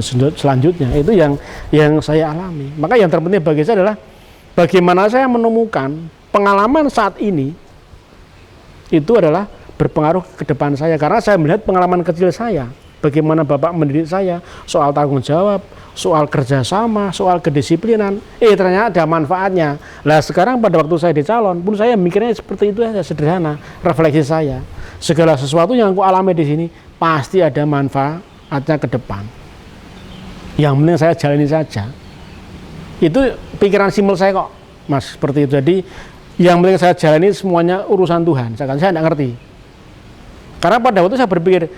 selanjutnya. Itu yang saya alami. Maka yang terpenting bagi saya adalah bagaimana saya menemukan pengalaman saat ini itu adalah berpengaruh ke depan saya, karena saya melihat pengalaman kecil saya, bagaimana Bapak mendidik saya soal tanggung jawab, soal kerjasama, soal kedisiplinan. Ternyata ada manfaatnya. Lah sekarang pada waktu saya dicalon pun saya mikirnya seperti itu aja, sederhana. Refleksi saya, segala sesuatu yang aku alami di sini pasti ada manfaatnya ke depan. Yang penting saya jalani saja. Itu pikiran simpel saya kok, Mas, seperti itu. Jadi yang penting saya jalani, semuanya urusan Tuhan. Saya tidak ngerti. Karena pada waktu saya berpikir,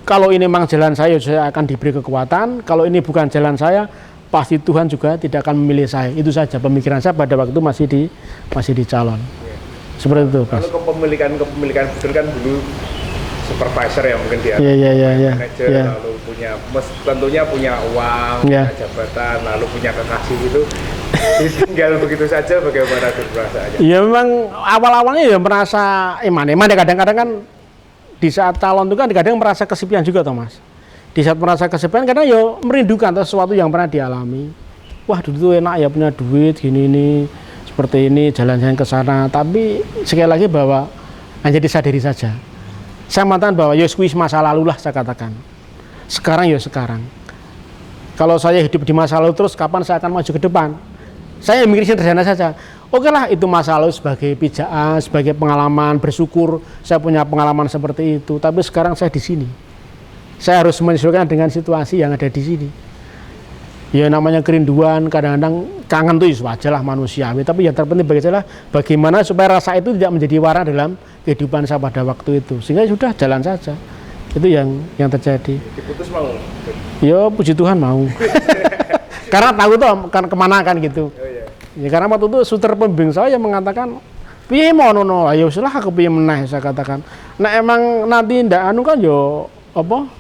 kalau ini memang jalan saya akan diberi kekuatan. Kalau ini bukan jalan saya, pasti Tuhan juga tidak akan memilih saya. Itu saja pemikiran saya pada waktu masih di calon. Seperti itu, Mas. Kalau kepemilikan betul kan dulu supervisor ya, mungkin dia manajer, lalu tentunya punya uang, punya jabatan, lalu punya kekasih gitu. Tinggal begitu saja, bagaimana perasaannya? Ya memang awal-awalnya ya merasa eman ya, kadang-kadang kan di saat calon itu kan kadang merasa kesepian juga, Mas. Di saat merasa kesepian karena ya merindukan sesuatu yang pernah dialami. Wah, dulu tuh enak ya, punya duit gini ini, seperti ini, jalan-jalan ke sana. Tapi sekali lagi bahwa hanya disadari saja. Saya mengatakan bahwa ya kuis masa lalu lah, saya katakan. Sekarang ya sekarang. Kalau saya hidup di masa lalu terus, kapan saya akan maju ke depan? Saya mikir sederhana saja. Oke lah, itu masa lalu sebagai pijaan, sebagai pengalaman, bersyukur saya punya pengalaman seperti itu. Tapi sekarang saya di sini. Saya harus menyesuaikan dengan situasi yang ada di sini. Ya namanya kerinduan, kadang-kadang kangen tuh wajar lah, manusiawi. Tapi yang terpenting bagi saya adalah bagaimana supaya rasa itu tidak menjadi warna dalam kehidupan saya pada waktu itu. Sehingga sudah jalan saja. Itu yang terjadi. Diputus mau? Ya puji Tuhan mau. Karena tahu tuh kan kemana kan gitu. Ya karena waktu itu suster pembimbing saya yang mengatakan, piye mau nono, ya usahlah aku piye meneh, saya katakan. Nah emang nanti ndak anu kan yo apa?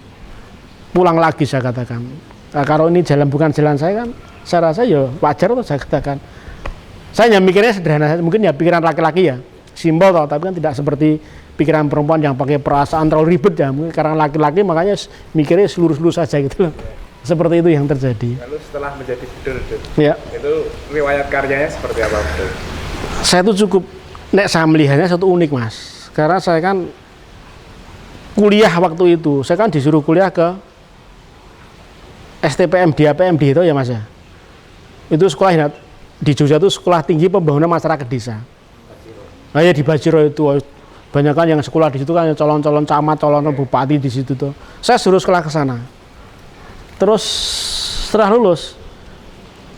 Pulang lagi, saya katakan. Nah, kalau ini jalan bukan jalan saya kan, saya rasa ya wajar tuh, saya katakan. Saya hanya mikirnya sederhana, mungkin ya pikiran laki-laki ya, simbol toh, tapi kan tidak seperti pikiran perempuan yang pakai perasaan terlalu ribet ya. Mungkin karena laki-laki makanya mikirnya seluruh saja gitu loh. Seperti itu yang terjadi. Lalu setelah menjadi leader, ya, itu riwayat karyanya seperti apa? Saya tuh cukup, saya melihatnya satu unik, Mas. Karena saya kan kuliah waktu itu, saya kan disuruh kuliah ke STPM, DAPMD itu ya, Mas ya. Itu sekolah di Jogja itu Sekolah Tinggi Pembangunan Masyarakat Desa. Nah ya di Bajiro itu banyak kan yang sekolah di situ kan calon-calon camat, calon bupati di situ tuh. Saya suruh sekolah ke sana. Terus setelah lulus,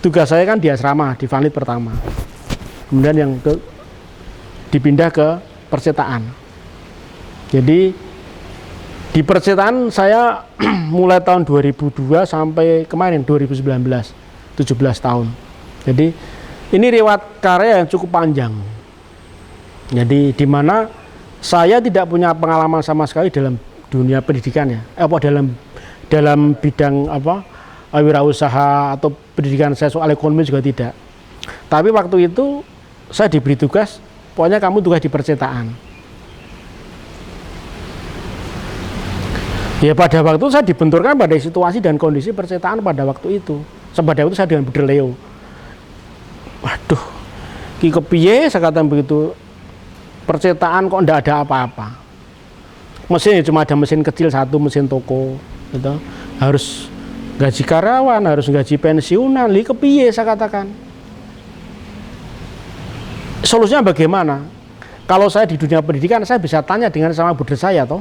tugas saya kan di asrama, di Vanlit pertama. Kemudian yang dipindah ke percetaan. Jadi di percetaan saya mulai tahun 2002 sampai kemarin 2019, 17 tahun. Jadi ini riwayat karya yang cukup panjang. Jadi di mana saya tidak punya pengalaman sama sekali dalam dunia pendidikan ya, dalam bidang wirausaha atau pendidikan saya soal ekonomi juga tidak. Tapi waktu itu saya diberi tugas, pokoknya kamu tugas di percetaan. Ya pada waktu saya dibenturkan pada situasi dan kondisi percetaan pada waktu itu. Pada waktu saya dengan Buder Leo. Waduh, ki kepiye saya katakan begitu. Percetaan kok ndak ada apa-apa. Mesin cuma ada mesin kecil satu, mesin toko gitu. Harus gaji karyawan, harus gaji pensiunan, li kepiye saya katakan. Solusinya bagaimana? Kalau saya di dunia pendidikan, saya bisa tanya dengan sama Buder saya toh.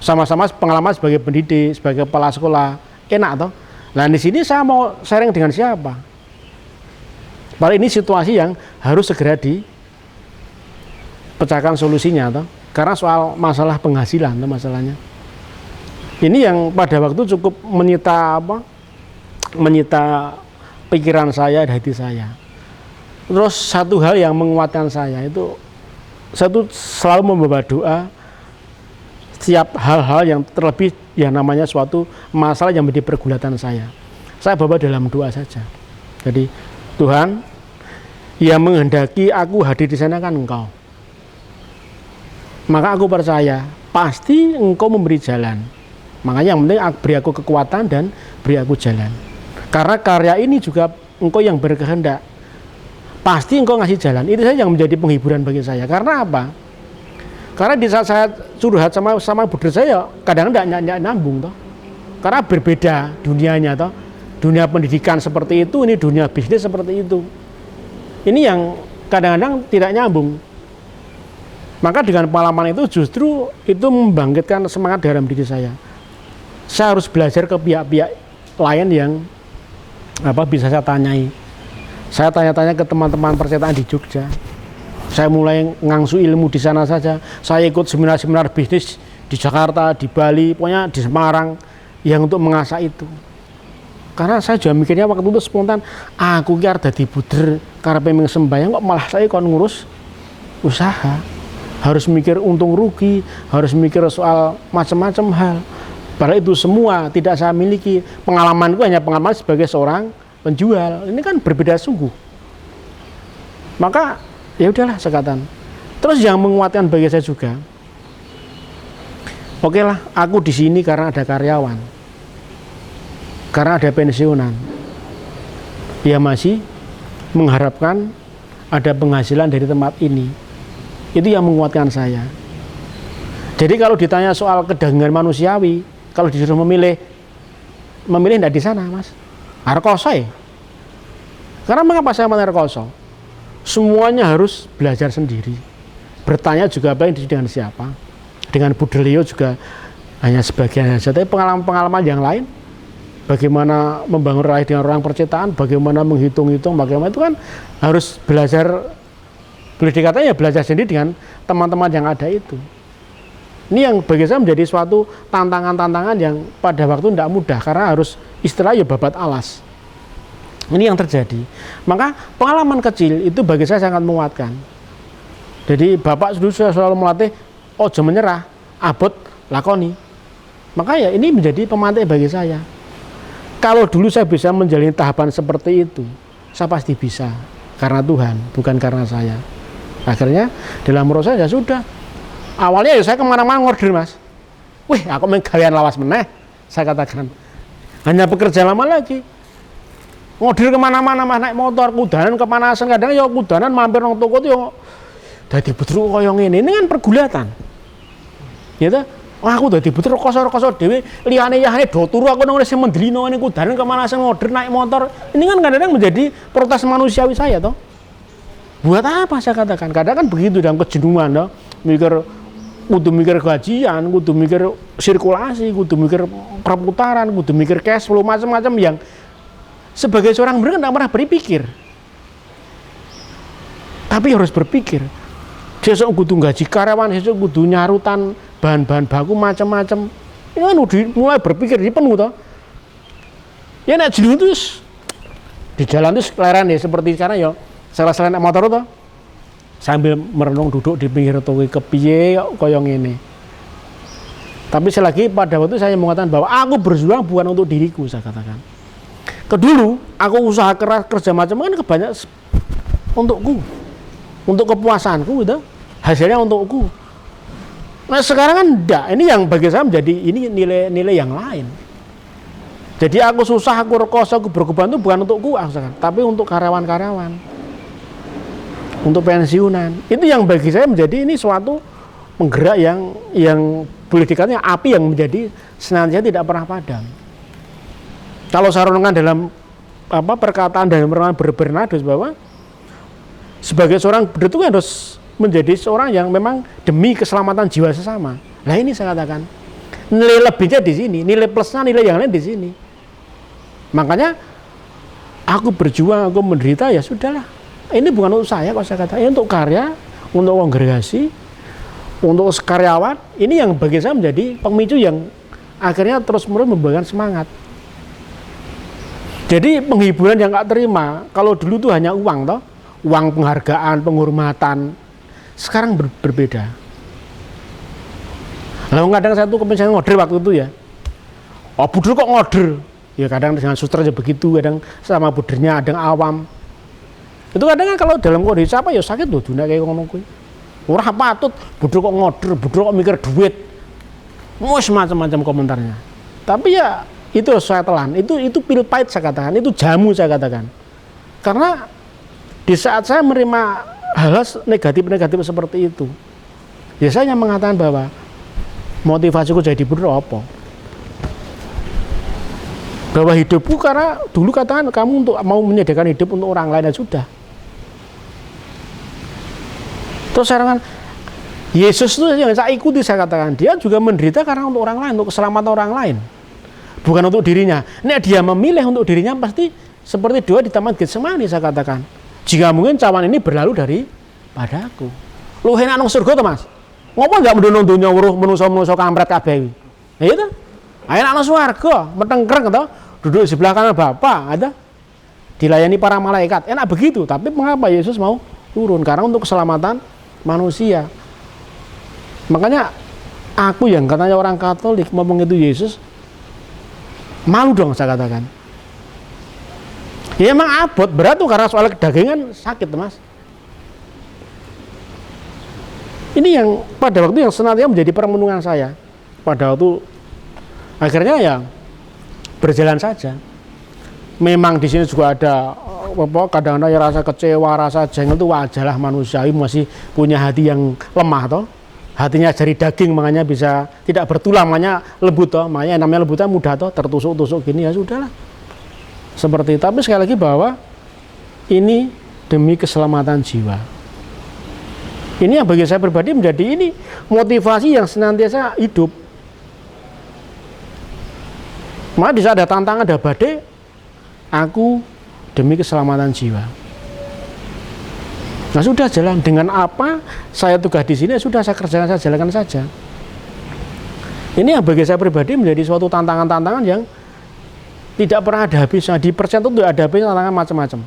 Sama-sama pengalaman sebagai pendidik, sebagai kepala sekolah, enak toh. Nah di sini saya mau sharing dengan siapa? Padahal ini situasi yang harus segera dipecahkan solusinya toh. Karena soal masalah penghasilan toh masalahnya. Ini yang pada waktu cukup menyita pikiran saya dan hati saya. Terus satu hal yang menguatkan saya itu, saya tuh selalu membawa doa setiap hal-hal yang terlebih yang namanya suatu masalah yang menjadi pergulatan saya bawa dalam doa saja. Jadi Tuhan, yang menghendaki aku hadir di sana kan Engkau. Maka aku percaya pasti Engkau memberi jalan. Makanya yang penting beri aku kekuatan dan beri aku jalan. Karena karya ini juga engkau yang berkehendak. Pasti engkau ngasih jalan. Itu saja yang menjadi penghiburan bagi saya. Karena apa? Karena di saat saya curhat sama buder saya, kadang-kadang tidak nyambung toh. Karena berbeda dunianya toh. Dunia pendidikan seperti itu, ini dunia bisnis seperti itu. Ini yang kadang-kadang tidak nyambung. Maka dengan pengalaman itu justru itu membangkitkan semangat dalam diri saya. Saya harus belajar ke pihak-pihak lain yang bisa saya tanyai. Saya tanya-tanya ke teman-teman percetaan di Jogja. Saya mulai ngangsu ilmu di sana saja. Saya ikut seminar-seminar bisnis di Jakarta, di Bali, pokoknya di Semarang yang untuk mengasah itu. Karena saya juga mikirnya waktu itu spontan, aku ki arep dadi buder karepe ming sembahyang kok malah saya kon ngurus usaha. Harus mikir untung rugi, harus mikir soal macam-macam hal. Padahal itu semua tidak saya miliki. Pengalamanku hanya pengalaman sebagai seorang penjual. Ini kan berbeda sungguh. Maka ya udahlah sekatan. Terus yang menguatkan bagi saya juga, oke lah, aku di sini karena ada karyawan, karena ada pensiunan. Dia masih mengharapkan ada penghasilan dari tempat ini. Itu yang menguatkan saya. Jadi kalau ditanya soal kedagingan manusiawi, kalau disuruh memilih tidak di sana, Mas. Rekoso ya. Karena mengapa saya memilih rekoso? Semuanya harus belajar sendiri. Bertanya juga apa yang dengan siapa. Dengan Budelio juga hanya sebagian saja. Tapi pengalaman-pengalaman yang lain, bagaimana membangun relasi dengan orang percetaan, bagaimana menghitung-hitung, bagaimana itu kan harus belajar. Boleh dikatakan ya belajar sendiri dengan teman-teman yang ada itu. Ini yang bagi saya menjadi suatu tantangan-tantangan yang pada waktu tidak mudah karena harus istilah ya babat alas. Ini yang terjadi. Maka pengalaman kecil itu bagi saya sangat menguatkan. Jadi Bapak dulu selalu melatih ojo menyerah, abot lakoni. Maka ya ini menjadi pemantik bagi saya. Kalau dulu saya bisa menjalani tahapan seperti itu, saya pasti bisa. Karena Tuhan, bukan karena saya. Akhirnya dalam proses ya sudah. Awalnya ya saya kemana-mana ngorder, Mas. Wih, aku main gawean lawas meneh, saya katakan. Hanya bekerja lama lagi. Ngorder kemana-mana, Mas, naik motor, kudanan kepanasan, kadang ya kudanan mampir nang toko itu ya dadi betru kaya ngene. Ini kan pergulatan. Ya ta? Wah, aku dadi betru kosor-kosor dhewe, liyane-liyane do turu aku nang sing mendlino ngene kudanan kepanasan ngorder naik motor. Ini kan kadang-kadang menjadi protes manusiawi saya toh. Buat apa saya katakan? Kadang kan begitu dalam kejenuhan toh. Kudu mikir gajian, kudu mikir sirkulasi, kudu mikir perputaran, kudu mikir cash flow, macam-macam yang sebagai seorang mereka tidak pernah berpikir. Tapi harus berpikir. Sesuk kudu gaji karyawan, sesuk kudu nyarutan bahan-bahan baku macam-macam. Ini kan udah mulai berpikir di penuh toh. Ya nek jenuh terus di jalan terus keleran ya seperti sekarang ya. Salah-salah naik motor toh. Sambil merenung duduk di pinggir toko kepiye kaya ngene. Tapi selagi pada waktu saya mengatakan bahwa aku berjuang bukan untuk diriku, saya katakan. Kedulu aku usaha keras kerja macam kan kebanyak untukku, untuk kepuasanku gitu, hasilnya untukku. Nah sekarang kan enggak, ini yang bagi saya menjadi ini nilai-nilai yang lain. Jadi aku susah, aku rekoso, aku berkorban itu bukan untukku, tapi untuk karyawan-karyawan. Untuk pensiunan, itu yang bagi saya menjadi ini suatu penggerak yang boleh dikatakan api yang menjadi senantiasa tidak pernah padam. Kalau saya renungkan dalam perkataan dan renungan bernada bahwa sebagai seorang budak itu harus menjadi seorang yang memang demi keselamatan jiwa sesama. Nah ini saya katakan nilai lebihnya di sini, nilai plusnya, nilai yang lain di sini. Makanya aku berjuang, aku menderita ya sudahlah. Ini bukan untuk saya, kalau saya katakan, ini untuk karya, untuk kongregasi, untuk karyawan. Ini yang bagi saya menjadi pemicu yang akhirnya terus-menerus membuahkan semangat. Jadi penghiburan yang gak terima, kalau dulu tuh hanya uang toh, uang penghargaan, penghormatan. Sekarang berbeda. Lalu kadang saya tuh kepengen ngorder waktu itu ya. Oh buder kok ngorder? Ya kadang dengan suster aja begitu, kadang sama budernya ada yang awam. Itu kadang kan kalau dalam kondisi apa ya sakit loh dunia kayak ngomong kuwi. Ora patut buder kok ngorder, buder kok mikir duit. Wes macam-macam komentarnya. Tapi ya itu saya telan, itu pil pahit saya katakan, itu jamu saya katakan. Karena di saat saya menerima hal-hal negatif seperti itu, ya saya hanya mengatakan bahwa motivasiku jadi bener apa? Bahwa hidupku karena dulu katakan kamu untuk mau menyediakan hidup untuk orang lain, ya sudah. Terus sekarang Yesus itu yang saya ikuti, saya katakan dia juga menderita karena untuk orang lain, untuk keselamatan orang lain, bukan untuk dirinya. Nek dia memilih untuk dirinya pasti seperti doa di Taman Getsemani, saya katakan. Jika mungkin cawan ini berlalu padaku. Lu enak nang surga to, Mas? Ngopo enggak mendono donya weruh manusa-manusa kampret kabeh. Ya itu. Enak nang swarga, metengkreng to, duduk di sebelah kanan Bapa, ada dilayani para malaikat. Enak begitu, tapi mengapa Yesus mau turun? Karena untuk keselamatan manusia. Makanya aku yang katanya orang Katolik ngomong itu Yesus, malu dong saya katakan. Ya emang abot, berat tuh karena soal kedagingan sakit, Mas. Ini yang pada waktu yang senantiasa menjadi permenungan saya. Pada waktu akhirnya ya berjalan saja. Memang di sini juga ada kadang-kadang ya rasa kecewa, rasa jengkel itu wajar lah, manusiawi, masih punya hati yang lemah toh. Hatinya dari daging, makanya bisa tidak bertulang, makanya lembut toh, makanya namanya lembutnya mudah toh, tertusuk-tusuk gini, ya sudahlah. Seperti itu. Tapi sekali lagi bahwa ini demi keselamatan jiwa. Ini yang bagi saya pribadi menjadi ini motivasi yang senantiasa hidup. Maka di saat ada tantangan, ada badai, aku demi keselamatan jiwa. Nah sudah jalan dengan apa saya tugas di sini, sudah saya kerjakan, saya jalankan saja. Ini yang bagi saya pribadi menjadi suatu tantangan-tantangan yang tidak pernah ada habisnya. Di persen itu tidak ada habisnya, tantangan macam-macam.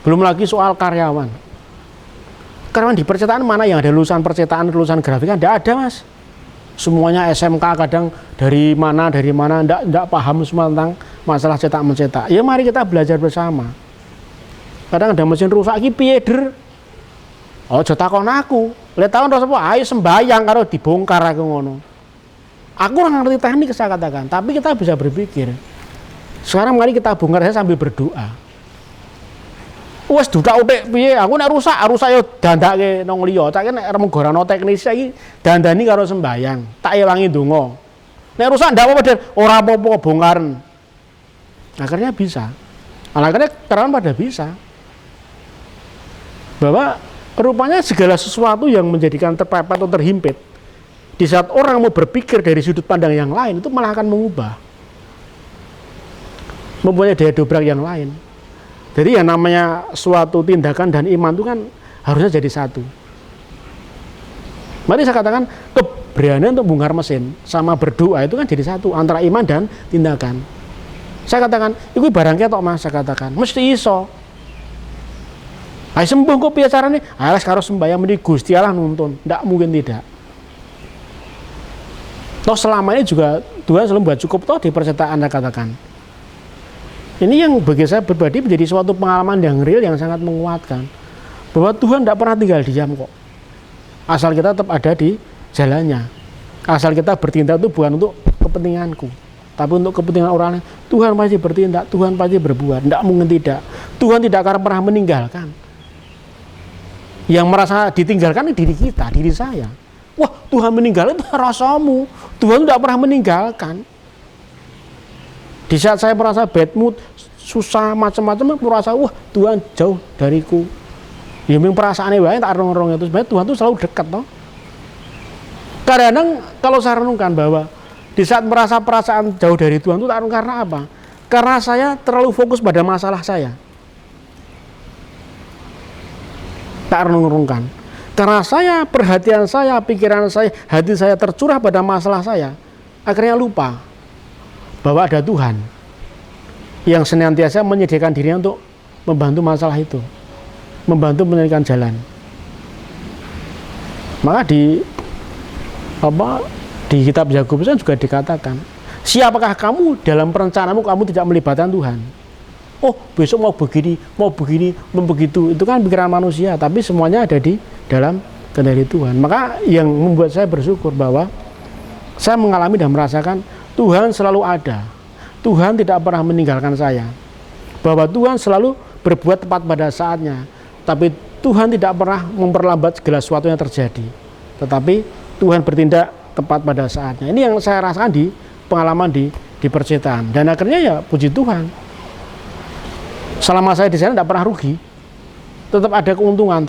Belum lagi soal karyawan. Karyawan di percetakan mana yang ada lulusan percetakan, lulusan grafika, tidak ada, Mas. Semuanya SMK, kadang dari mana, tidak paham semua tentang masalah cetak mencetak. Ya mari kita belajar bersama. Kadang ada mesin rusak iki piye, Der? Oh, aja takon aku. Lihat tahun terus apa? Ayo sembayang karo dibongkar aku ngono. Aku ora ngerti teknik saya katakan, tapi kita bisa berpikir. Sekarang mari kita bongkar saya sambil berdoa. Wes dudak utek piye? Aku nek rusak yo dandake nang liya. Tak nek arep gorano teknis iki dandani karo sembayang. Tak ewangi ndonga. Nek rusak ndak apa-apa, Der. Ora apa-apa bongkaren. Akhirnya bisa. Akhirnya karyawan pada bisa. Bahwa rupanya segala sesuatu yang menjadikan terpepet atau terhimpit, di saat orang mau berpikir dari sudut pandang yang lain, itu malah akan mengubah, mempunyai daya dobrak yang lain. Jadi yang namanya suatu tindakan dan iman itu kan harusnya jadi satu. Mari saya katakan keberanian untuk bongkar mesin sama berdoa itu kan jadi satu antara iman dan tindakan. Saya katakan, itu barang ketok, Mas, saya katakan, mesti iso. Ayo sembuh kok piye carane? Ayo karo sembahyang meni Gusti Allah nuntun. Ndak mungkin tidak. Toh selama ini juga Tuhan selalu buat cukup toh di percetakan Anda katakan. Ini yang bagi saya pribadi menjadi suatu pengalaman yang real yang sangat menguatkan. Bahwa Tuhan tidak pernah tinggal diam kok. Asal kita tetap ada di jalannya. Asal kita bertindak itu bukan untuk kepentinganku, tapi untuk kepentingan orang lain. Tuhan pasti bertindak, Tuhan pasti berbuat. Tidak mungkin tidak. Tuhan tidak akan pernah meninggalkan. Yang merasa ditinggalkan diri kita, diri saya. Wah, Tuhan meninggal itu rasamu. Tuhan tidak pernah meninggalkan. Di saat saya merasa bad mood, susah macam-macam, aku merasa wah Tuhan jauh dariku. Ya memang perasaannya wae tak rong-rong itu. Sebenarnya Tuhan itu selalu dekat toh. Kadang-kadang kalau saya renungkan bahwa di saat merasa perasaan jauh dari Tuhan itu tak karena apa? Karena saya terlalu fokus pada masalah saya. Tak renung-renungkan. Karena saya, perhatian saya, pikiran saya, hati saya tercurah pada masalah saya, akhirnya lupa bahwa ada Tuhan yang senantiasa menyediakan dirinya untuk membantu masalah itu, membantu menyediakan jalan. Maka di kitab Yakobus juga dikatakan, siapakah kamu dalam perencanaanmu kamu tidak melibatkan Tuhan? Oh, besok mau begini, mau begitu. Itu kan pikiran manusia, tapi semuanya ada di dalam kendali Tuhan. Maka yang membuat saya bersyukur bahwa saya mengalami dan merasakan Tuhan selalu ada. Tuhan tidak pernah meninggalkan saya. Bahwa Tuhan selalu berbuat tepat pada saatnya. Tapi Tuhan tidak pernah memperlambat segala sesuatu yang terjadi. Tetapi Tuhan bertindak tepat pada saatnya. Ini yang saya rasakan di pengalaman di percintaan. Dan akhirnya ya puji Tuhan. Selama saya di sana tidak pernah rugi. Tetap ada keuntungan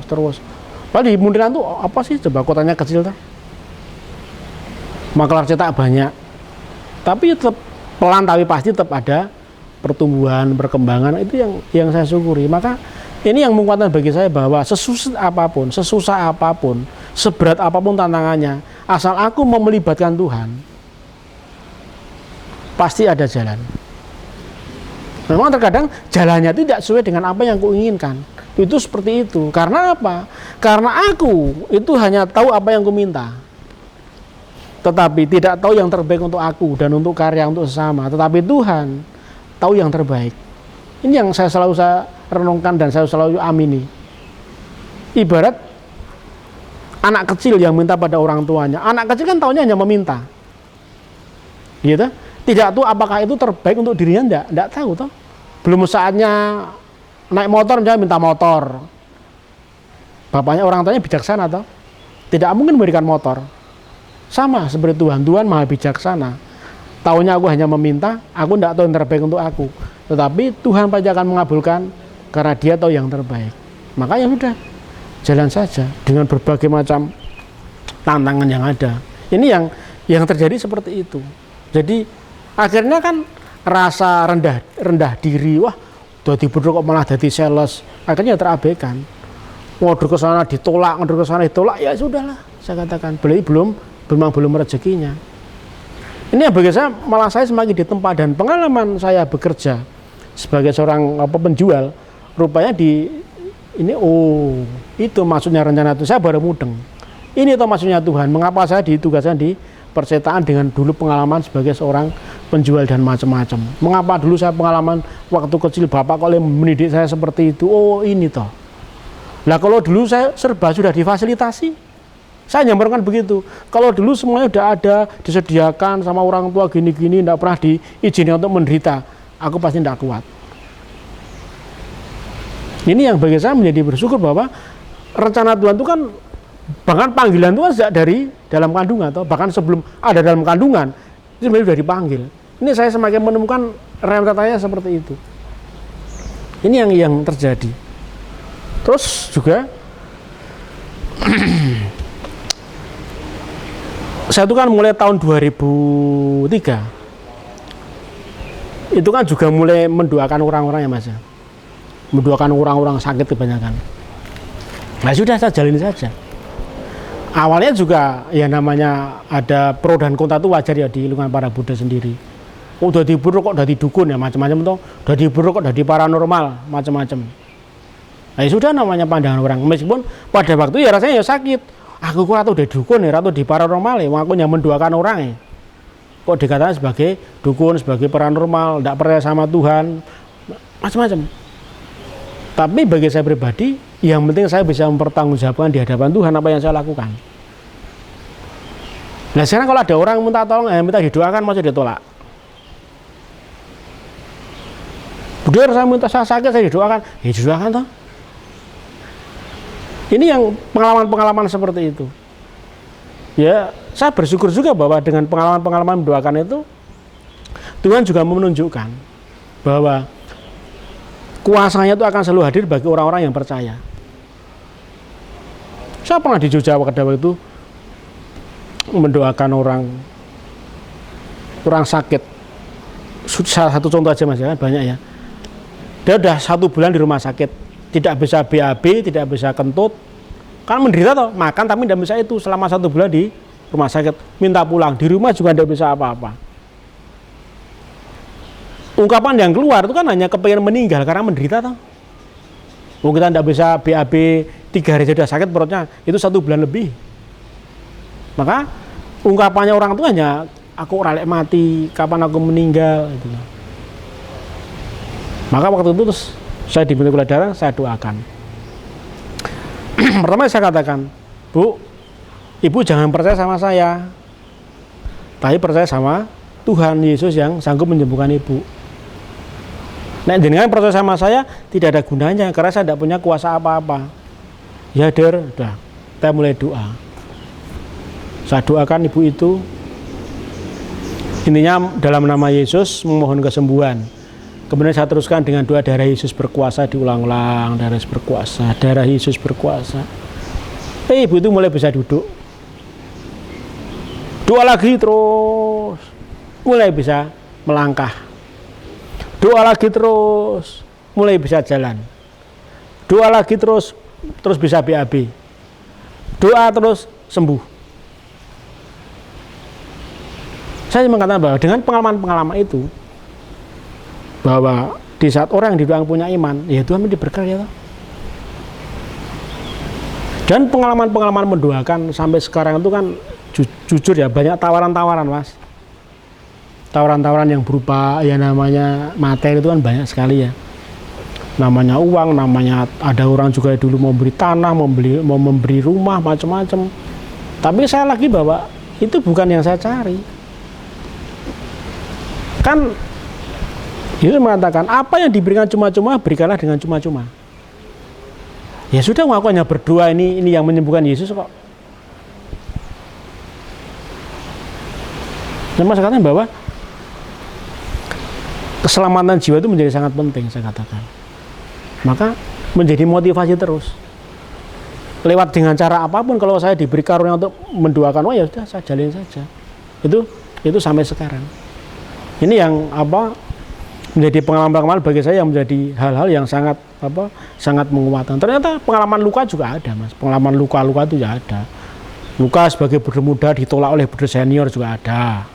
terus. Padahal di Muntilan tuh apa sih, coba kotanya kecil tuh. Makelar cetak banyak. Tapi tetap pelan tapi pasti tetap ada pertumbuhan, perkembangan. Itu yang saya syukuri. Maka ini yang menguatkan bagi saya bahwa sesusah apapun, seberat apapun tantangannya, asal aku mau melibatkan Tuhan, pasti ada jalan. Memang terkadang jalannya tidak sesuai dengan apa yang kuinginkan. Itu seperti itu. Karena apa? Karena aku itu hanya tahu apa yang kuminta. Tetapi tidak tahu yang terbaik untuk aku dan untuk karya, untuk sesama. Tetapi Tuhan tahu yang terbaik. Ini yang saya selalu renungkan dan saya selalu amini. Ibarat anak kecil yang minta pada orang tuanya. Anak kecil kan taunya hanya meminta. Gitu? Tidak tahu apakah itu terbaik untuk dirinya, enggak tahu toh. Belum saatnya naik motor, misalnya minta motor. Bapaknya, orang tuanya bijaksana toh. Tidak mungkin memberikan motor. Sama seperti Tuhan maha bijaksana. Taunya aku hanya meminta, aku tidak tahu yang terbaik untuk aku. Tetapi Tuhan pasti akan mengabulkan karena Dia tahu yang terbaik. Makanya sudah, jalan saja dengan berbagai macam tantangan yang ada. Ini yang terjadi seperti itu. Jadi akhirnya kan rasa rendah diri, wah dadi bodho kok malah dadi sales, akhirnya terabaikan. Ngoder ke sana ditolak, ngoder ke sana ditolak, ya sudahlah, saya katakan belum rezekinya. Ini yang bagi saya, malah saya semakin ditempa. Dan pengalaman saya bekerja sebagai seorang penjual, rupanya itu maksudnya rencana Tuhan. Saya baru mudeng. Ini itu maksudnya Tuhan. Mengapa saya ditugaskan di percetaan dengan dulu pengalaman sebagai seorang penjual dan macam-macam. Mengapa dulu saya pengalaman waktu kecil bapak kalau mendidik saya seperti itu. Oh ini toh. Lah kalau dulu saya serba sudah difasilitasi, saya nyamperkan begitu. Kalau dulu semuanya sudah ada, disediakan sama orang tua gini-gini, tidak pernah diizinkan untuk menderita, aku pasti tidak kuat. Ini yang bagi saya menjadi bersyukur bahwa rencana Tuhan itu kan, bahkan panggilan Tuhan sejak dari dalam kandungan, atau bahkan sebelum ada dalam kandungan, itu sebenarnya sudah dipanggil. Ini saya semakin menemukan realitanya seperti itu. Ini yang terjadi. Terus juga saya itu kan mulai tahun 2003 itu kan juga mulai mendoakan orang-orang ya Mas, mendoakan orang-orang sakit kebanyakan. Nah sudah, saya jalani saja. Awalnya juga ya namanya ada pro dan kontra itu wajar ya di lingkungan para Buddha sendiri. Oh udah diburuk kok, udah didukun ya macam-macam toh, udah diburuk kok, udah di paranormal macam-macam. Nah sudah, namanya pandangan orang. Meskipun pada waktu ya rasanya ya sakit. Aku kok atau udah dukun ya, atau di paranormal ya, aku yang mendoakan orang ya. Kok dikatakan sebagai dukun, sebagai paranormal, tidak percaya sama Tuhan, macam-macam. Tapi bagi saya pribadi, yang penting saya bisa mempertanggungjawabkan di hadapan Tuhan apa yang saya lakukan. Nah sekarang kalau ada orang minta tolong, minta didoakan, masih ditolak. Udah saya minta, saya sakit, saya didoakan, ya didoakan toh. Ini yang pengalaman-pengalaman seperti itu. Ya, saya bersyukur juga bahwa dengan pengalaman-pengalaman mendoakan itu, Tuhan juga menunjukkan bahwa kuasanya itu akan selalu hadir bagi orang-orang yang percaya. Saya pernah di Jogja pada waktu itu mendoakan orang sakit. Salah satu contoh aja Mas, ya, banyak ya. Dia udah 1 bulan di rumah sakit. Tidak bisa BAB, tidak bisa kentut, kan menderita toh, makan tapi tidak bisa itu selama 1 bulan di rumah sakit, minta pulang, di rumah juga tidak bisa apa-apa. Ungkapan yang keluar itu kan hanya kepengen meninggal karena menderita toh. Kita tidak bisa BAB 3 hari sudah sakit perutnya, itu 1 bulan lebih. Maka ungkapannya orang itu hanya aku ralek mati, kapan aku meninggal gitu. Maka waktu itu terus saya dibentuk gula darah, saya doakan. Pertama saya katakan, Bu, Ibu jangan percaya sama saya, tapi percaya sama Tuhan Yesus yang sanggup menyembuhkan ibu. Nah, dengan proses sama saya tidak ada gunanya karena saya tidak punya kuasa apa-apa. Ya Der, udah, kita mulai doa. Saya doakan ibu itu, intinya dalam nama Yesus memohon kesembuhan. Kemudian saya teruskan dengan doa darah Yesus berkuasa, diulang-ulang, darah Yesus berkuasa, darah Yesus berkuasa. Ibu itu mulai bisa duduk. Doa lagi terus, mulai bisa melangkah. Doa lagi terus, mulai bisa jalan. Doa lagi terus bisa BAB. Doa terus sembuh. Saya mengatakan bahwa dengan pengalaman-pengalaman itu, bahwa di saat orang yang didoakan punya iman, ya Tuhan diberkati ya. Dan pengalaman-pengalaman mendoakan sampai sekarang itu kan jujur ya, banyak tawaran-tawaran Mas. Tawaran-tawaran yang berupa ya namanya materi itu kan banyak sekali ya. Namanya uang, namanya ada orang juga dulu mau beri tanah, mau memberi rumah, macam-macam. Tapi saya lagi bahwa itu bukan yang saya cari. Kan Yesus mengatakan apa yang diberikan cuma-cuma berikanlah dengan cuma-cuma. Ya sudah, aku hanya berdoa, ini yang menyembuhkan Yesus kok. Nah, Mas katakan bahwa keselamatan jiwa itu menjadi sangat penting, saya katakan. Maka menjadi motivasi terus. Lewat dengan cara apapun, kalau saya diberi karunia untuk mendoakan, oh ya sudah, saya jalin saja. Itu sampai sekarang. Ini yang menjadi pengalaman-pengalaman bagi saya yang menjadi hal-hal yang sangat menguatkan. Ternyata pengalaman luka juga ada, Mas. Pengalaman luka-luka itu juga ada. Luka sebagai budak muda ditolak oleh budak senior juga ada.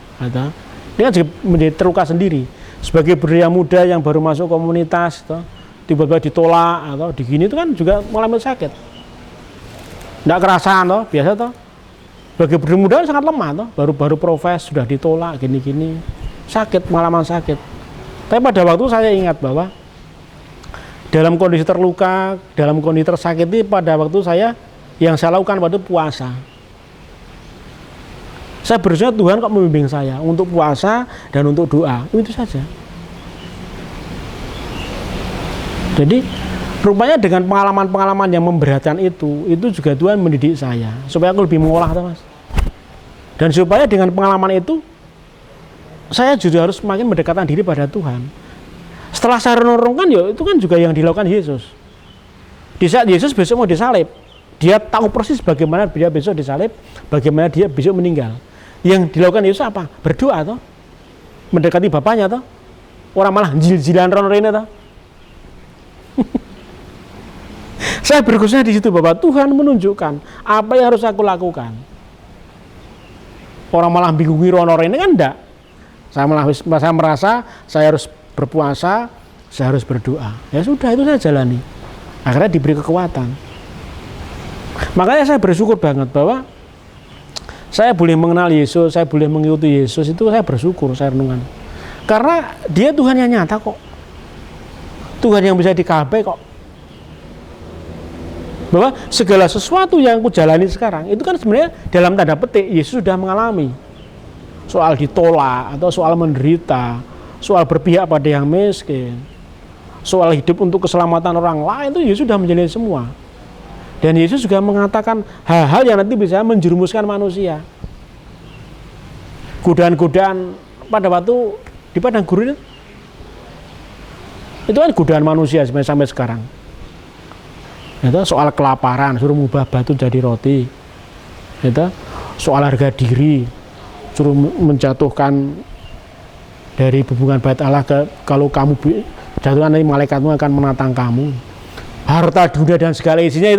Ini kan juga menjadi terluka sendiri. Sebagai budak muda yang baru masuk komunitas, tiba-tiba ditolak atau digini, itu kan juga mengalami sakit. Tidak kerasan, biasa toh. Bagi budak muda sangat lemah, baru profes sudah ditolak, gini-gini, sakit, pengalaman sakit. Tapi pada waktu saya ingat bahwa dalam kondisi terluka, dalam kondisi tersakiti, pada waktu yang saya lakukan pada puasa. Saya bersyukur Tuhan kok membimbing saya untuk puasa dan untuk doa, itu saja. Jadi rupanya dengan pengalaman-pengalaman yang memberatkan itu juga Tuhan mendidik saya supaya aku lebih mengolah, Mas. Dan supaya dengan pengalaman itu saya juga harus semakin mendekatkan diri pada Tuhan. Setelah saya renungkan, ya itu kan juga yang dilakukan Yesus. Di saat Yesus besok mau disalib, dia tahu persis bagaimana dia besok disalib, bagaimana dia besok meninggal. Yang dilakukan Yesus apa? Berdoa toh, mendekati Bapaknya toh. Orang malah jil-jilan rene toh. Saya bergusnya di situ bahwa Tuhan menunjukkan apa yang harus aku lakukan. Orang malah bingungi rono rene kan enggak. Saya merasa saya harus berpuasa, saya harus berdoa. Ya sudah, itu saya jalani. Akhirnya diberi kekuatan. Makanya saya bersyukur banget bahwa saya boleh mengenal Yesus, saya boleh mengikuti Yesus, itu saya bersyukur, saya renungan. Karena dia Tuhan yang nyata kok. Tuhan yang bisa dikabai kok. Bahwa segala sesuatu yang aku jalani sekarang, itu kan sebenarnya dalam tanda petik Yesus sudah mengalami. Soal ditolak, atau soal menderita, soal berpihak pada yang miskin, soal hidup untuk keselamatan orang lain, itu Yesus sudah menjalani semua. Dan Yesus juga mengatakan hal-hal yang nanti bisa menjerumuskan manusia. Godaan-godaan pada waktu di padang gurun itu kan godaan manusia sampai sekarang. Itu soal kelaparan, suruh mengubah batu jadi roti. Itu soal harga diri, suruh menjatuhkan dari hubungan bait Allah kalau kamu jatuhkan nanti malaikatmu akan menantang kamu. Harta dunia dan segala isinya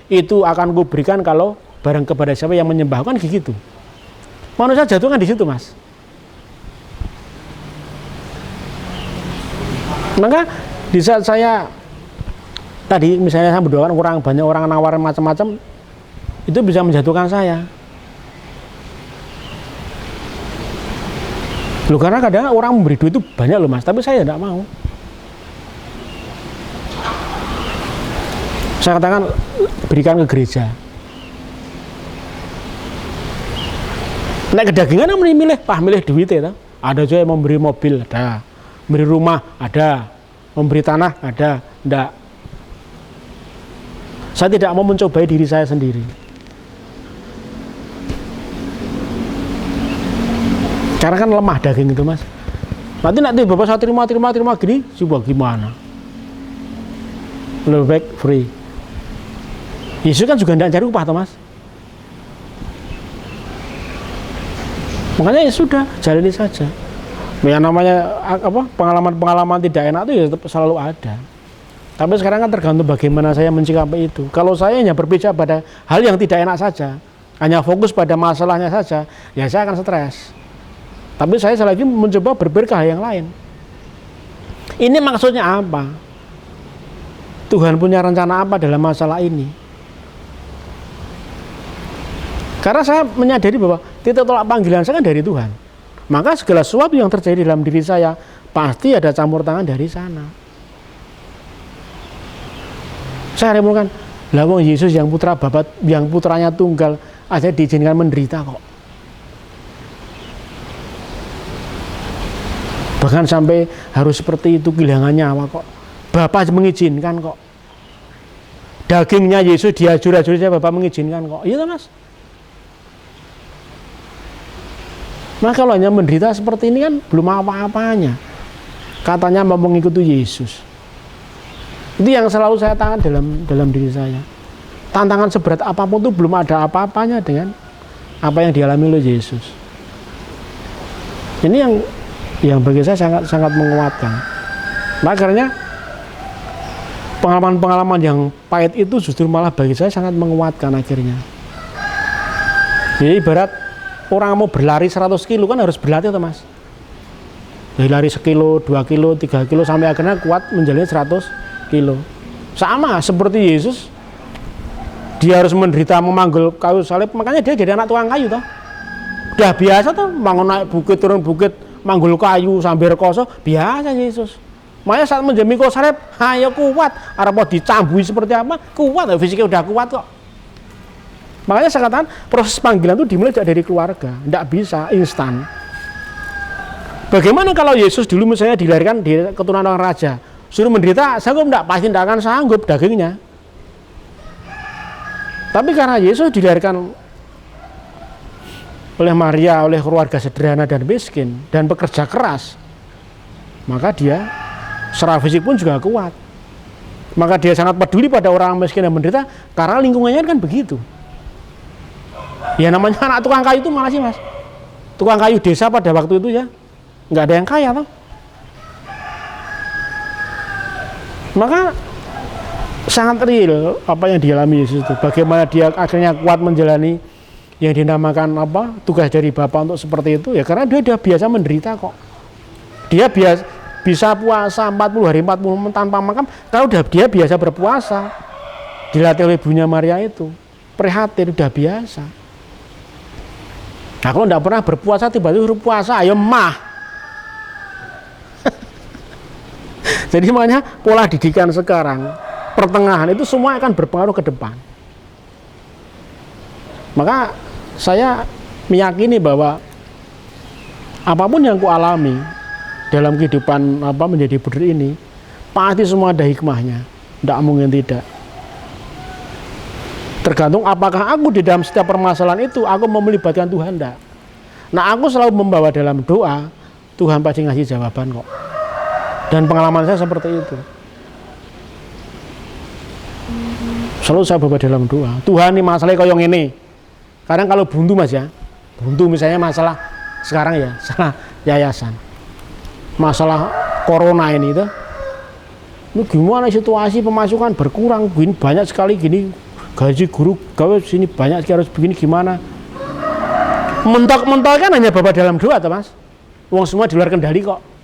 itu akan kuberikan kalau barang kepada siapa yang menyembah, kan gitu. Manusia jatuh kan di situ, Mas. Maka di saat saya tadi misalnya saya berdoakan banyak orang nawarin macam-macam, itu bisa menjatuhkan saya. Loh, karena kadang orang memberi duit itu banyak loh, Mas, tapi saya tidak mau. Saya katakan berikan ke gereja. Nek kedagingan milih duit itu. Ada juga yang memberi mobil, ada. Memberi rumah, ada. Memberi tanah, ada. Enggak. Saya tidak mau mencobai diri saya sendiri. Karena kan lemah daging itu, Mas. Nanti Bapak saya terima gini, coba gimana? Lebih baik free. Yesus kan juga tidak cari upah, Mas. Makanya ya sudah, jalani saja. Yang namanya pengalaman-pengalaman tidak enak itu ya tetap selalu ada. Tapi sekarang kan tergantung bagaimana saya mencikapi itu. Kalau saya hanya berbicara pada hal yang tidak enak saja, hanya fokus pada masalahnya saja, ya saya akan stres. Tapi saya lagi mencoba berpikir hal yang lain. Ini maksudnya apa? Tuhan punya rencana apa dalam masalah ini? Karena saya menyadari bahwa titik tolak panggilan saya kan dari Tuhan. Maka segala sesuatu yang terjadi dalam diri saya pasti ada campur tangan dari sana. Saya remulkan, lah wong Yesus yang putra Bapak, yang putranya tunggal aja diizinkan menderita kok. Bahkan sampai harus seperti itu kehilangan nyawa kok. Bapak mengizinkan kok. Dagingnya Yesus diajur-ajuri saja Bapak mengizinkan kok. Iya Mas. Nah kalau hanya menderita seperti ini kan belum apa-apanya. Katanya mau mengikuti Yesus. Itu yang selalu saya tangan dalam diri saya. Tantangan seberat apapun itu belum ada apa-apanya dengan apa yang dialami oleh Yesus. Ini yang bagi saya sangat menguatkan. Makanya pengalaman-pengalaman yang pahit itu justru malah bagi saya sangat menguatkan akhirnya. Jadi ibarat orang mau berlari 100 kilo kan harus berlatih tuh Mas. Dari lari 1 kilo, 2 kilo, 3 kilo sampai akhirnya kuat menjalani 100 kilo. Sama seperti Yesus, dia harus menderita memanggul kayu salib, makanya dia jadi anak tukang kayu toh. Udah biasa tuh, bangun naik bukit turun bukit, manggul kayu sambil rekoso, biasa Yesus. Makanya saat menjadi kayu salib, ayo kuat. Arep dicambui seperti apa? Kuat, fisiknya udah kuat kok. Makanya saya katakan proses panggilan itu dimulai dari keluarga, tidak bisa instan. Bagaimana kalau Yesus dulu misalnya dilahirkan di keturunan orang raja? Suruh menderita, saya pasti tidak akan sanggup dagingnya. Tapi karena Yesus dilahirkan oleh Maria, oleh keluarga sederhana dan miskin, dan bekerja keras, maka dia secara fisik pun juga kuat. Maka dia sangat peduli pada orang miskin dan menderita, karena lingkungannya kan begitu. Ya namanya anak tukang kayu itu malah sih Mas. Tukang kayu desa pada waktu itu ya, nggak ada yang kaya toh. Maka sangat real apa yang dialami Yesus itu. Bagaimana dia akhirnya kuat menjalani yang dinamakan tugas dari Bapa untuk seperti itu ya karena dia udah biasa menderita kok. Dia bisa puasa 40 hari 40 tanpa makan kalau dia biasa berpuasa. Dilatih oleh ibunya Maria itu. Prihatin udah biasa. Nah kalau tidak pernah berpuasa tiba-tiba berpuasa ayo mah. Jadi makanya pola didikan sekarang pertengahan itu semua akan berpengaruh ke depan. Maka saya meyakini bahwa apapun yang kualami dalam kehidupan menjadi budak ini pasti semua ada hikmahnya, tidak mungkin tidak. Tergantung apakah aku di dalam setiap permasalahan itu aku mau melibatkan Tuhan tidak. Nah aku selalu membawa dalam doa Tuhan pasti ngasih jawaban kok. Dan pengalaman saya seperti itu. Selalu saya bawa dalam doa. Tuhan ini masalahnya kayak ini. Kadang kalau buntu Mas ya. Buntu misalnya masalah sekarang ya. Salah yayasan. Masalah corona ini tuh. Ini gimana situasi pemasukan berkurang. Gini, banyak sekali gini. Gaji guru gawe sini banyak sekali harus begini gimana. Mentok-mentok kan hanya bawa dalam doa tuh Mas. Uang semua di luar kendali kok.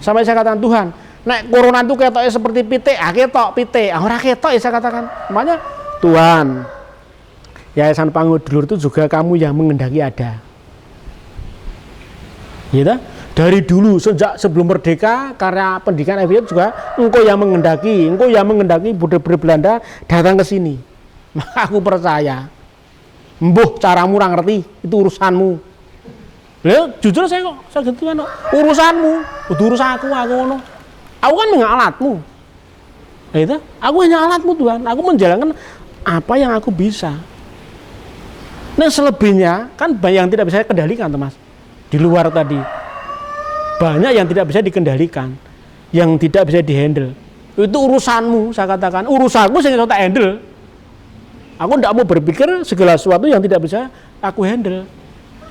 Sampai saya katakan Tuhan, nek corona itu ketoknya seperti pitik, ketok pitik, orang ketok ya saya katakan. Makanya Tuhan, Yayasan Pangu Dulur itu juga kamu yang mengendaki ada. Gitu? Dari dulu sejak sebelum merdeka karena pendidikan FIF juga engkau yang mengendaki budaya Belanda datang ke sini. Maka aku percaya, mbuh caramu orang ngerti itu urusanmu. Lah jujur saya kok gitu kan urusanmu, kudu urus aku ngono. Aku kan enggak alatmu. Itu, aku hanya alatmu Tuhan. Aku menjalankan apa yang aku bisa. Nah selebihnya kan banyak yang tidak bisa kendalikan, Mas. Di luar tadi banyak yang tidak bisa dikendalikan, yang tidak bisa dihandle. Itu urusanmu, saya katakan. Urusanku saya tak handle. Aku tidak mau berpikir segala sesuatu yang tidak bisa aku handle.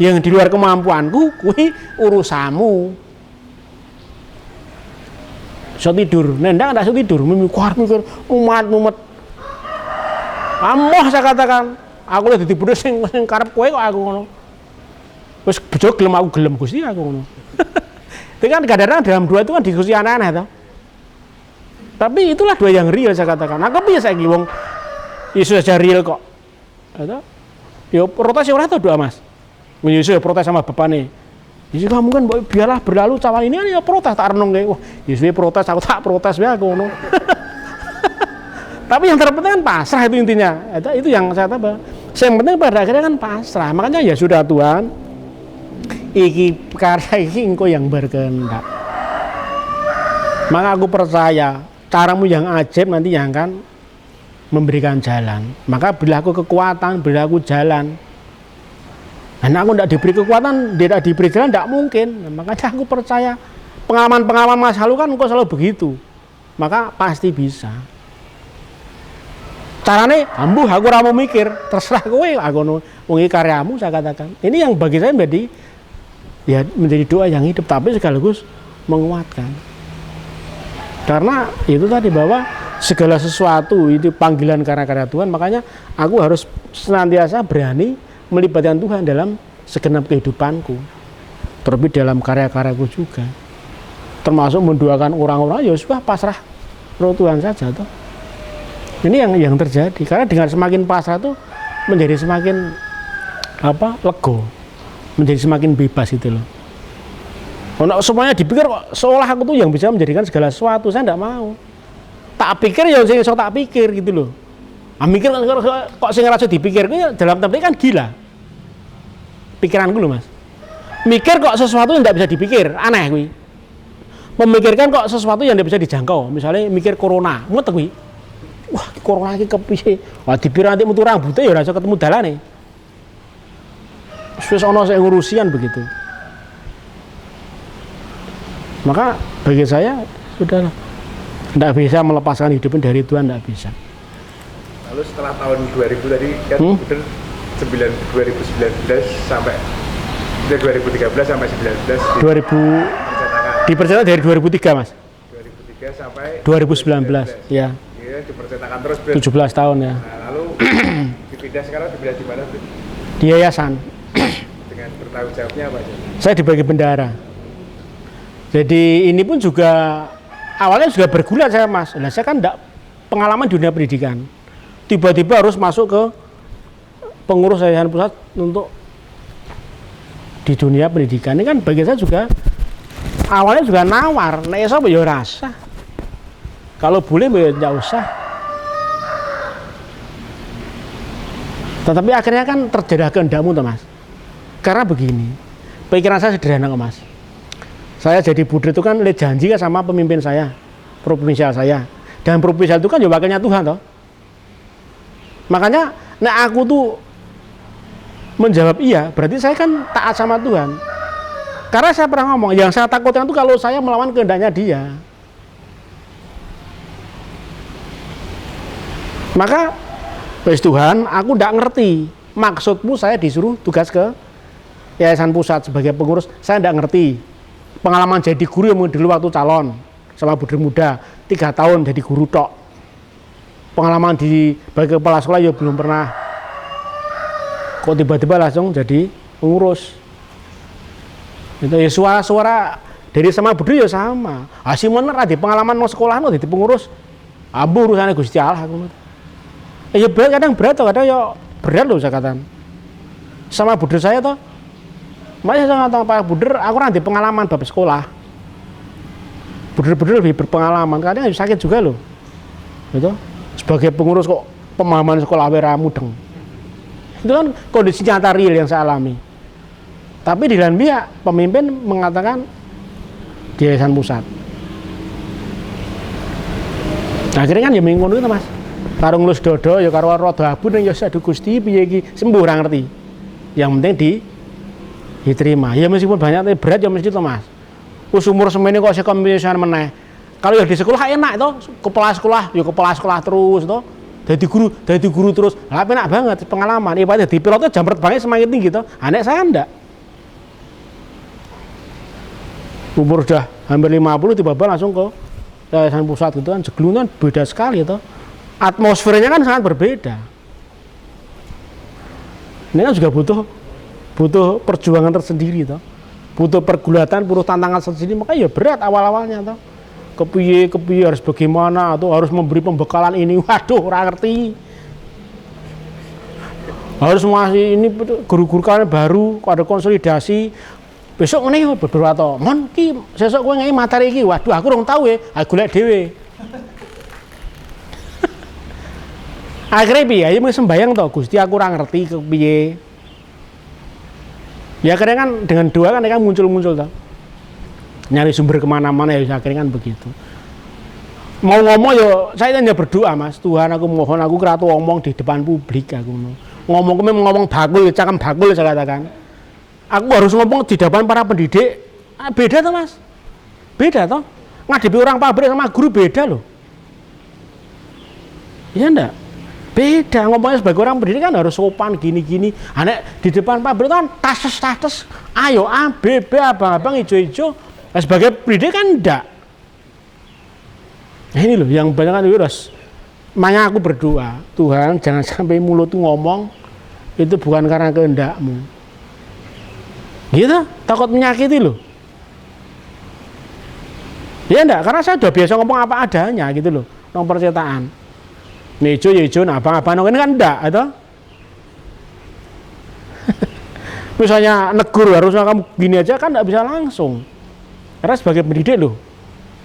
Yang di luar kemampuanku, kuwi urusanmu. So tidur, nendang ada so tidur, mikir umat. Amoh saya katakan, aku lagi di bodoh sing karep kowe kok aku ngono. Wis bejo gelem aku gelem Gusti aku ngono. Itu kan kadang-kadang dalam dua itu kan diskusi aneh-aneh toh. Tapi itulah dua yang real saya katakan. Aku piye saiki wong isu aja real kok. Itu yo protes ora tau doa Mas. Yesus protes sama bapaknya. Yesus kamu kan biarlah berlalu cawan ini kan ya protes tak renung kayak wah Yesus protes aku tak protes ya aku ngono. Tapi yang terpenting kan pasrah itu intinya. Itu yang saya tambah. Yang penting pada akhirnya kan pasrah. Makanya ya sudah Tuhan. Iki karya iki engkau yang berkehendak. Maka aku percaya caramu yang ajaib nanti yang akan memberikan jalan. Maka berilah aku kekuatan, berilah aku jalan. Karena aku tidak diberi kekuatan, tidak diberi jalan, tidak mungkin. Makanya aku percaya pengalaman-pengalaman masa lalu kan engkau selalu begitu. Maka pasti bisa. Caranya, ambuh aku ora mau mikir, terserah kowe aku nungi karyamu saya katakan. Ini yang bagi saya menjadi doa yang hidup, tapi sekaligus menguatkan. Karena itu tadi bahwa segala sesuatu itu panggilan karya-karya Tuhan, makanya aku harus senantiasa berani melibatkan Tuhan dalam segenap kehidupanku, terlebih dalam karya-karyaku juga, termasuk mendoakan orang-orang ya sudah pasrah roh Tuhan saja toh. Ini yang terjadi karena dengan semakin pasrah itu menjadi semakin lego, menjadi semakin bebas itu loh. Semuanya dipikir kok seolah aku tuh yang bisa menjadikan segala sesuatu, saya tidak mau. Tak pikir ya sing tak pikir gitu loh. Mikir kok sing ngerasa dipikir dalam tempat kan gila. Pikiranku loh Mas. Mikir kok sesuatu yang tidak bisa dipikir, aneh kuwi. Memikirkan kok sesuatu yang tidak bisa dijangkau, misalnya mikir corona, ngoten kuwi. Wah, corona iki kepiye? Wah, dipikir nanti metu rambutnya ya ora iso ketemu dalane. Wis ana sing ngurusian begitu. Maka bagi saya sudahlah. Tidak bisa melepaskan hidupnya dari Tuhan, tidak bisa. Lalu setelah tahun 2000 tadi kan betul 2019 sampai 2013 sampai 19 di percetakan dari 2003 Mas. 2003 sampai 2019 ya. Iya, dipercetakan terus 17 tahun ya. Nah, lalu dipindah sekarang dipindah di mana? Di yayasan. Dengan bertanggung jawabnya apa aja? Saya dibagi bendara. Jadi ini pun juga awalnya juga bergulat saya Mas. Nah, saya kan enggak pengalaman di dunia pendidikan. Tiba-tiba harus masuk ke pengurus yayasan pusat untuk di dunia pendidikan. Ini kan bagi saya juga awalnya juga nawar. Nek iso ya rasa. Kalau boleh ya enggak usah. Tetapi akhirnya kan terjadi kehendakmu toh Mas. Karena begini. Pikiran saya sederhana kok Mas. Saya jadi budir itu kan oleh janji kan sama pemimpin saya, provinsial saya. Dan provinsial itu kan ya wakilnya Tuhan toh. Makanya nek aku tuh menjawab iya, berarti saya kan taat sama Tuhan. Karena saya pernah ngomong, yang saya takutkan itu kalau saya melawan kehendaknya Dia. Maka wes Tuhan, aku ndak ngerti maksudmu saya disuruh tugas ke yayasan pusat sebagai pengurus, saya ndak ngerti. Pengalaman jadi guru yang dulu waktu calon sama budir muda 3 tahun jadi guru tok. Pengalaman di sebagai kepala sekolah ya belum pernah. Kok tiba-tiba langsung jadi pengurus. Itu ya suara-suara dari sama budir ya sama. Simon ada pengalaman mau sekolah jadi pengurus. Abu urusannya Gusti Allah aku. Ya berat kadang ya berat loh saya katakan. Sama budir saya toh. Makanya saya ngatakan Pak Buder, aku nanti pengalaman bab sekolah. Buder-buder lebih berpengalaman, kadang sakit juga loh. Gitu. Sebagai pengurus kok pemahaman sekolah wera mudeng. Itu kan kondisi nyata real yang saya alami. Tapi di lain pihak pemimpin mengatakan di yayasan pusat. Akhirnya kan ya ngono itu Mas. Karo nglus dodo ya karo rada abu ning ya aduh Gusti piye iki sembuh ora ngerti. Yang penting diterima. Ya meskipun banyak tapi berat ya mesti to Mas. Wis umur semene kok sik komisian meneh. Kalau ya di sekolah enak to, kepala sekolah terus to. Jadi guru terus. Lah enak banget pengalaman. Ibadah di pilotnya jam terbangnya semakin tinggi to. Anek saya enggak. Umur udah hampir 50 tiba-tiba langsung ke yayasan pusat gitu kan, jeglungan beda sekali toh. Atmosfernya kan sangat berbeda. Ini kan juga butuh perjuangan tersendiri toh. Butuh pergulatan, butuh tantangan tersendiri, makanya ya berat awal-awalnya toh. Kepiye harus bagaimana atau harus memberi pembekalan ini, waduh ora ngerti. Harus masih ini guru-guru kalian baru, ada konsolidasi. Besok ngene beberapa to. Mon ki sesuk kowe ngei materi iki. Waduh aku urung tau aku golek dhewe. Akhirnya piye? Ya mung sembayang to Gusti aku ora ngerti kepiye. Ya akhirnya kan dengan doa kan muncul to. Nyari sumber kemana-mana ya akhirnya kan begitu. Mau ngomong ya saya hanya berdoa Mas. Tuhan aku mohon aku keratu ngomong di depan publik aku. Ngomong bakul, cakam bakul saya katakan. Aku harus ngomong di depan para pendidik, beda toh Mas, beda toh, ngadepi orang pabrik sama guru beda loh, iya enggak? Beda, ngomongnya sebagai orang pendidik kan harus sopan gini-gini, anek di depan pabrik kan tas, ayo A, B, abang-abang hijau-hijau, sebagai pendidik kan enggak. Nah ini loh yang banyak kan virus, makanya aku berdoa, Tuhan jangan sampai mulut tuh ngomong, itu bukan karena kehendakmu. Gitu, takut menyakiti loh. Ya enggak, karena saya udah biasa ngomong apa adanya gitu loh, nong percetaan. Nejo, nah abang-abang ini kan enggak, atau? Misalnya negur harusnya kamu gini aja kan enggak bisa langsung. Karena sebagai pendidik loh,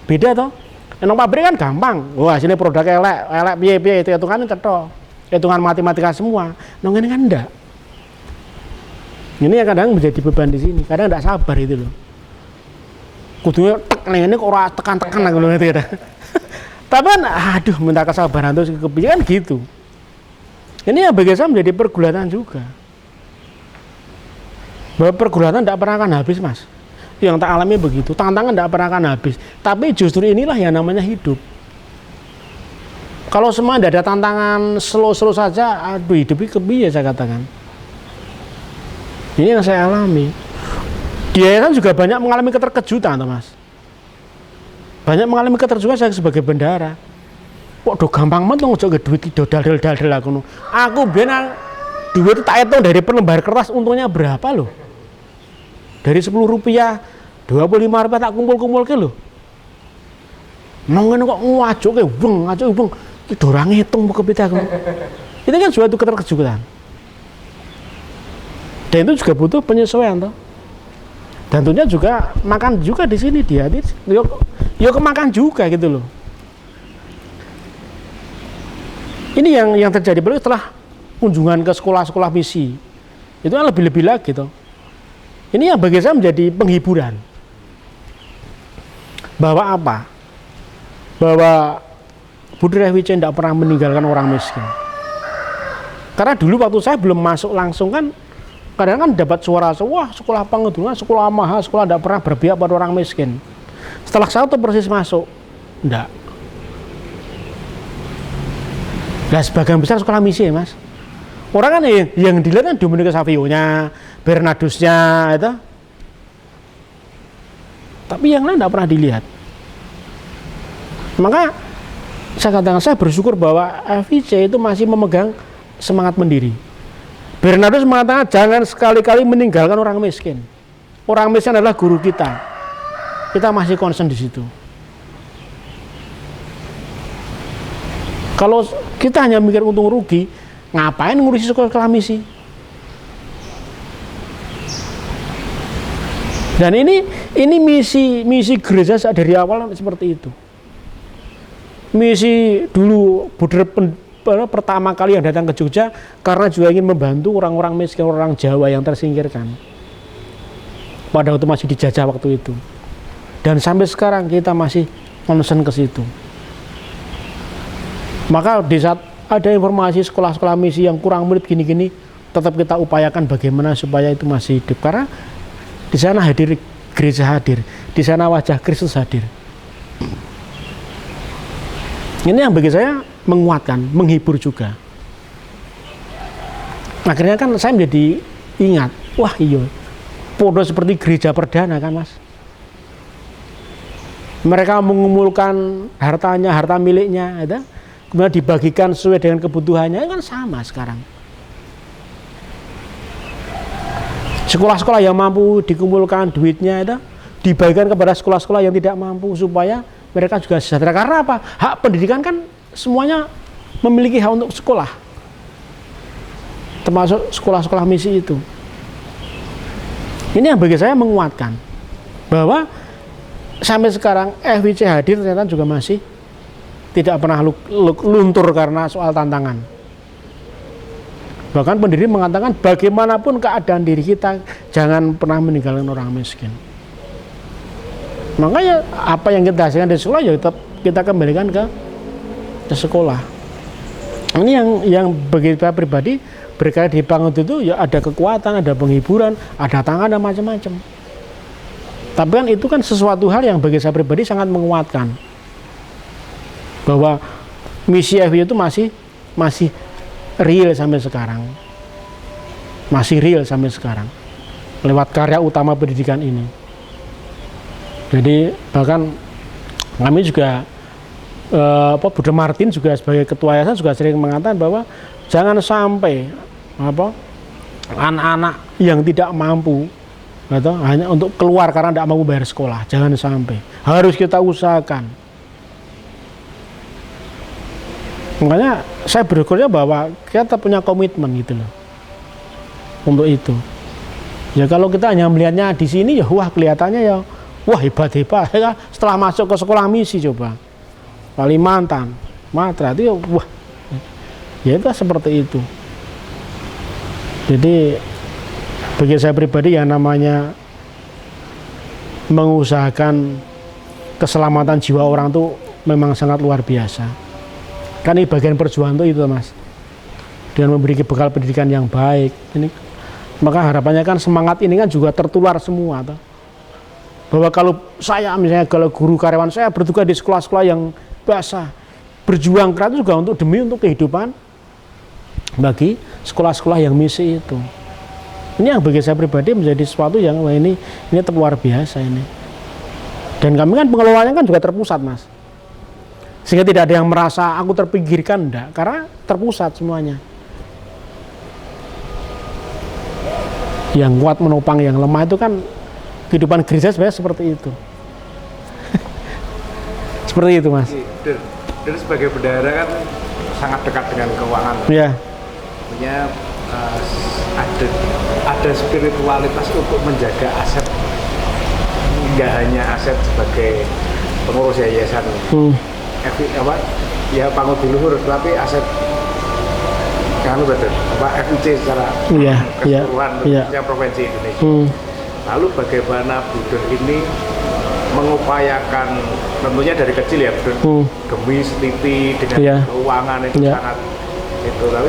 beda toh. Nong pabrik kan gampang, wah sini produk elek piye itu hitungan cetok, hitungan matematika semua. Nong ini kan enggak. Ini yang kadang menjadi beban di sini, kadang tidak sabar itu loh. Kudunya ini kok ora tekan-tekan aku loh gitu. Tapi kan, aduh minta kesabaran terus kepikiran gitu. Ini yang bagi saya menjadi pergulatan juga. Bahwa pergulatan tidak pernah akan habis Mas. Yang tak alami begitu, tantangan tidak pernah akan habis. Tapi justru inilah yang namanya hidup. Kalau semua tidak ada tantangan slow saja, aduh hidup ini kepiye saya katakan. Ini yang saya alami. Dia kan juga banyak mengalami keterkejutan, Mas. Banyak mengalami keterkejutan saya sebagai bendahara. Kok do gampang banget ngejok duit itu dal aku. Aku biar duit itu tak hitung dari per lembar kertas untungnya berapa loh. Dari 10 rupiah, 25 rupiah tak kumpul ke loh. Nongen kok ngajok ke beng. Itu orang ngitung buka pita aku. Itu kan suatu keterkejutan. Dan itu juga butuh penyesuaian toh. Dan tentunya juga makan juga di sini dia, yo kemakan juga gitu loh. Ini yang terjadi baru setelah kunjungan ke sekolah-sekolah misi. Itu kan lebih-lebih lagi toh. Ini yang bagi saya menjadi penghiburan. Bahwa apa? Bahwa Budi Revice tidak pernah meninggalkan orang miskin. Karena dulu waktu saya belum masuk langsung kan kadang kan dapat suara, wah sekolah pengedungan, sekolah mahal, sekolah tidak pernah berpihak pada orang miskin. Setelah saya tuh persis masuk, enggak. Nah sebagian besar sekolah misi ya Mas. Orang kan yang dilihat kan Dominikus Savio-nya, Bernardusnya, itu. Tapi yang lain tidak pernah dilihat. Maka saya katakan saya bersyukur bahwa FIC itu masih memegang semangat mendiri. Bernardus mengatakan jangan sekali-kali meninggalkan orang miskin. Orang miskin adalah guru kita. Kita masih concern di situ. Kalau kita hanya mikir untung rugi, ngapain ngurusi sekolah misi? Dan ini misi gereja dari awal seperti itu. Misi dulu pertama kali yang datang ke Jogja karena juga ingin membantu orang-orang miskin, orang Jawa yang tersingkirkan. pada waktu masih dijajah waktu itu. Dan sampai sekarang kita masih concern ke situ. Maka di saat ada informasi sekolah-sekolah misi yang kurang murid gini-gini, tetap kita upayakan bagaimana supaya itu masih hidup. Karena di sana hadir gereja hadir, di sana wajah Kristus hadir. Ini yang bagi saya menguatkan, menghibur juga. Akhirnya kan saya menjadi ingat, wah iya, podo seperti gereja perdana kan mas. Mereka mengumpulkan hartanya, harta miliknya, ya, kemudian dibagikan sesuai dengan kebutuhannya, kan sama sekarang. Sekolah-sekolah yang mampu dikumpulkan duitnya, ya, dibagikan kepada sekolah-sekolah yang tidak mampu supaya mereka juga sejahtera. Karena apa? Hak pendidikan kan semuanya memiliki hak untuk sekolah, termasuk sekolah-sekolah misi itu. Ini yang bagi saya menguatkan bahwa sampai sekarang FWC hadir ternyata juga masih tidak pernah luntur karena soal tantangan. Bahkan pendiri mengatakan bagaimanapun keadaan diri kita, jangan pernah meninggalkan orang miskin. Makanya apa yang kita hasilkan di sekolah ya tetap kita kembalikan ke sekolah. Ini yang bagi saya pribadi berkait di Bangun itu ya ada kekuatan, ada penghiburan, ada tangan dan macam-macam. Tapi kan itu kan sesuatu hal yang bagi saya pribadi sangat menguatkan bahwa misi FW itu masih real sampai sekarang, masih real sampai sekarang lewat karya utama pendidikan ini. Jadi bahkan kami juga Budha Martin juga sebagai ketua yayasan juga sering mengatakan bahwa jangan sampai anak-anak yang tidak mampu atau hanya untuk keluar karena tidak mampu bayar sekolah, jangan sampai. Harus kita usahakan. Makanya saya bersyukurnya bahwa kita punya komitmen gitu loh untuk itu. Ya kalau kita hanya melihatnya di sini ya wah kelihatannya ya wah hebat-hebat ya, setelah masuk ke sekolah misi coba Kalimantan, Matra itu ya wah ya itu seperti itu. Jadi bagi saya pribadi yang namanya mengusahakan keselamatan jiwa orang itu memang sangat luar biasa. Kan ini bagian perjuangan itu mas. Dengan memberi bekal pendidikan yang baik. Ini maka harapannya kan semangat ini kan juga tertular semua. Toh. Bahwa kalau saya misalnya kalau guru karyawan saya bertugas di sekolah-sekolah yang biasa berjuang keras juga untuk kehidupan bagi sekolah-sekolah yang misi itu. Ini yang bagi saya pribadi menjadi sesuatu yang wah ini tetap luar biasa ini. Dan kami kan pengelolanya kan juga terpusat mas. Sehingga tidak ada yang merasa aku terpinggirkan, enggak. Karena terpusat semuanya. Yang kuat menopang yang lemah itu kan kehidupan gereja sebenarnya seperti itu. Seperti itu mas. Dan sebagai bendahara kan sangat dekat dengan keuangan. Iya. Punya ada spiritualitas untuk menjaga aset, nggak hanya aset sebagai pengurus yayasan ya panggung luhur, tapi aset kan betul FIC secara keseluruhan provinsi Indonesia. Lalu bagaimana Budon ini mengupayakan tentunya dari kecil ya Budon demi setiti dengan keuangan itu sangat itu. Tapi